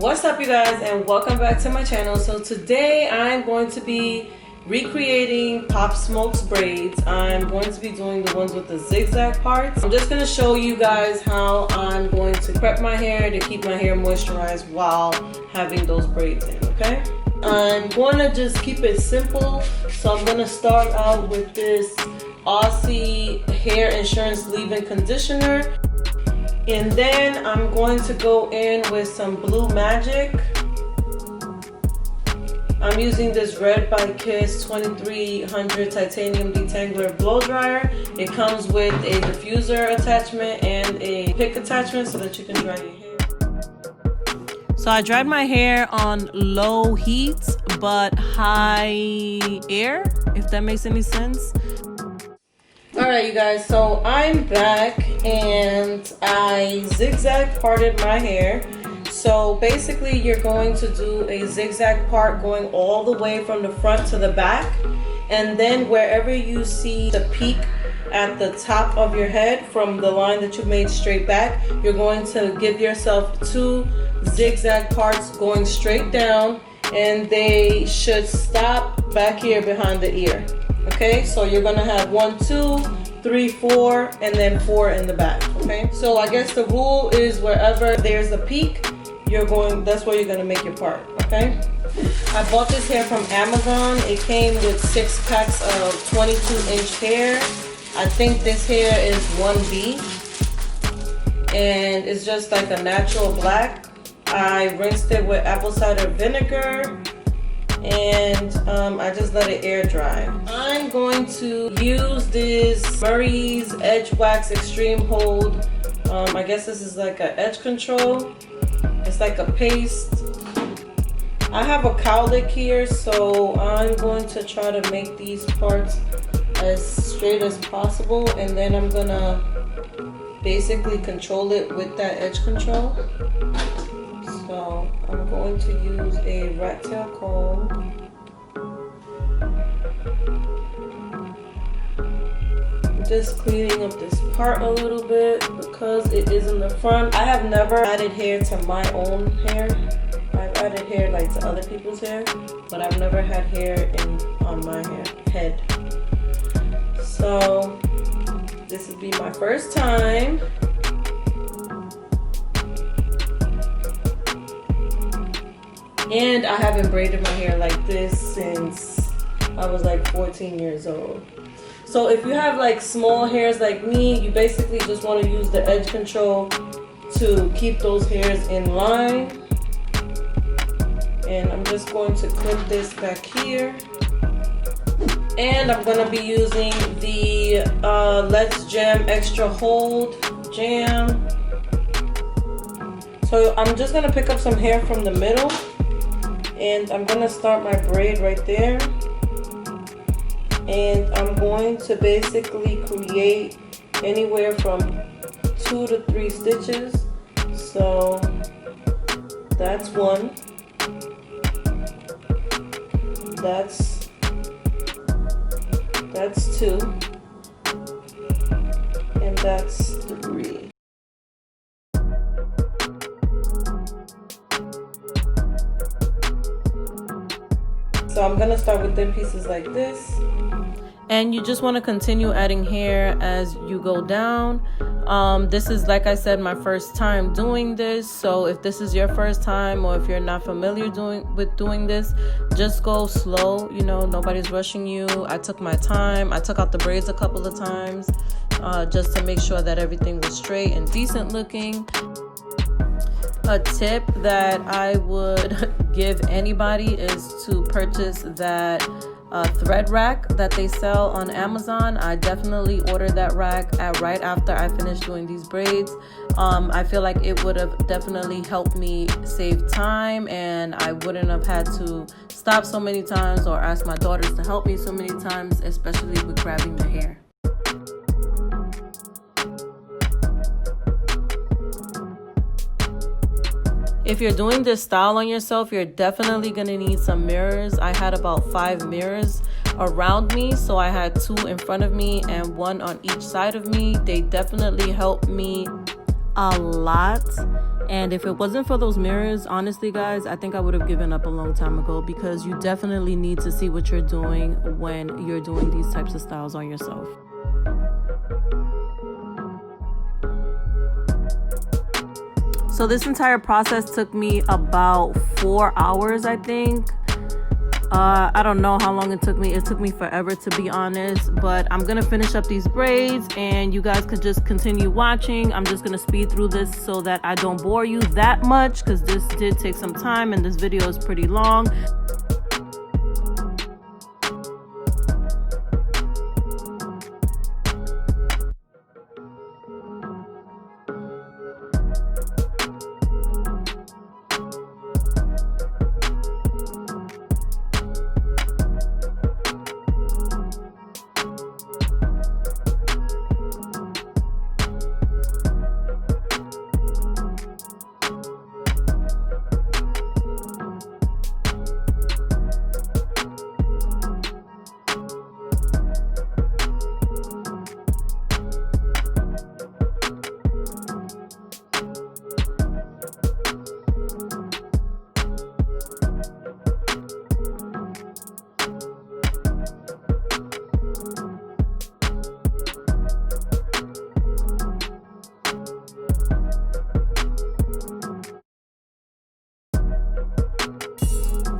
What's up, you guys, and welcome back to my channel. So today I'm going to be recreating Pop Smoke's braids. I'm going to be doing the ones with the zigzag parts. I'm just going to show you guys how I'm going to prep my hair to keep my hair moisturized while having those braids in, okay? I'm going to just keep it simple. So I'm going to start out with this Aussie Hair Insurance Leave-In Conditioner. And then I'm going to go in with some Blue Magic. I'm using this Red by Kiss 2300 Titanium Detangler Blow Dryer. It comes with a diffuser attachment and a pick attachment so that you can dry your hair. So I dried my hair on low heat but high air, if that makes any sense. Alright, you guys, so I'm back and I zigzag parted my hair. So basically you're going to do a zigzag part going all the way from the front to the back, and then wherever you see the peak at the top of your head from the line that you made straight back, you're going to give yourself 2 zigzag parts going straight down, and they should stop back here behind the ear. Okay, so you're gonna have 1, 2, 3, 4, and then 4 in the back. Okay, so I guess the rule is wherever there's a peak, that's where you're gonna make your part. Okay, I bought this hair from Amazon. It came with 6 packs of 22-inch hair. I think this hair is 1B, and it's just like a natural black. I rinsed it with apple cider vinegar, and I just let it air dry. I'm going to use this Murray's Edge Wax Extreme Hold. I guess this is like an edge control. It's like a paste. I have a cowlick here, so I'm going to try to make these parts as straight as possible, and then I'm gonna basically control it with that edge control. So I'm going to use a rat tail comb. Just cleaning up this part a little bit because it is in the front. I have never added hair to my own hair. I've added hair like to other people's hair, but I've never had hair on my head. So this would be my first time. And I haven't braided my hair like this since I was like 14 years old. So if you have like small hairs like me, you basically just want to use the edge control to keep those hairs in line. And I'm just going to clip this back here. And I'm going to be using the Let's Jam Extra Hold Jam. So I'm just going to pick up some hair from the middle, and I'm going to start my braid right there. And I'm going to basically create anywhere from 2 to 3 stitches. So that's 1. That's 2. And that's 3. So I'm gonna start with thin pieces like this. And you just want to continue adding hair as you go down. This is, like I said, my first time doing this. So if this is your first time, or if you're not familiar with doing this, just go slow. You know, nobody's rushing you. I took my time. I took out the braids a couple of times just to make sure that everything was straight and decent looking. A tip that I would give anybody is to purchase that thread rack that they sell on Amazon. I definitely ordered that rack right after I finished doing these braids. I feel like it would have definitely helped me save time, and I wouldn't have had to stop so many times or ask my daughters to help me so many times, especially with grabbing the hair. If you're doing this style on yourself, you're definitely gonna need some mirrors. I had about 5 mirrors around me, so I had 2 in front of me and 1 on each side of me. They definitely helped me a lot And if it wasn't for those mirrors, honestly guys, I think I would have given up a long time ago, because you definitely need to see what you're doing when you're doing these types of styles on yourself. So this entire process took me about 4 hours, I think. I don't know how long it took me. It took me forever, to be honest, but I'm gonna finish up these braids and you guys could just continue watching. I'm just gonna speed through this so that I don't bore you that much, because this did take some time and this video is pretty long.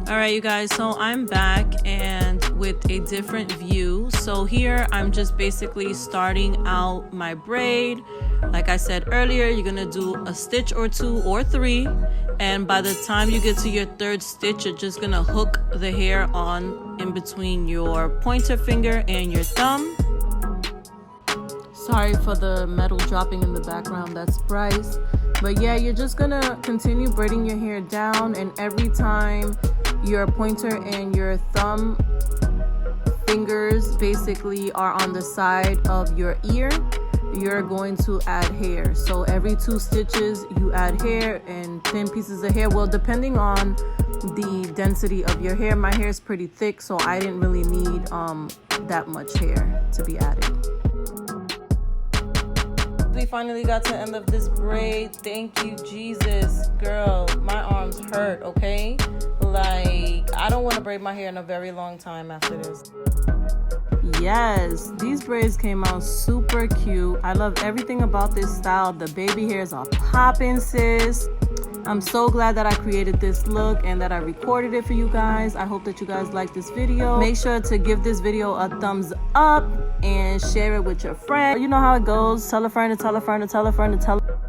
All right, you guys, so I'm back and with a different view. So here I'm just basically starting out my braid. Like I said earlier, you're gonna do a stitch or 2 or 3, and by the time you get to your 3rd stitch, you're just gonna hook the hair on in between your pointer finger and your thumb. Sorry for the metal dropping in the background, that's Bryce. But yeah, you're just gonna continue braiding your hair down, and every time your pointer and your thumb fingers basically are on the side of your ear, you're going to add hair. So every 2 stitches you add hair and thin pieces of hair. Well, depending on the density of your hair. My hair is pretty thick, so I didn't really need that much hair to be added. We finally got to the end of this braid. Thank you, Jesus. Girl, my arms hurt, okay? Like, I don't want to braid my hair in a very long time after this. Yes, these braids came out super cute. I love everything about this style. The baby hairs are popping, sis. I'm so glad that I created this look and that I recorded it for you guys. I hope that you guys like this video. Make sure to give this video a thumbs up and share it with your friend. You know how it goes. Tell a friend to tell a friend to tell a friend to tell a friend.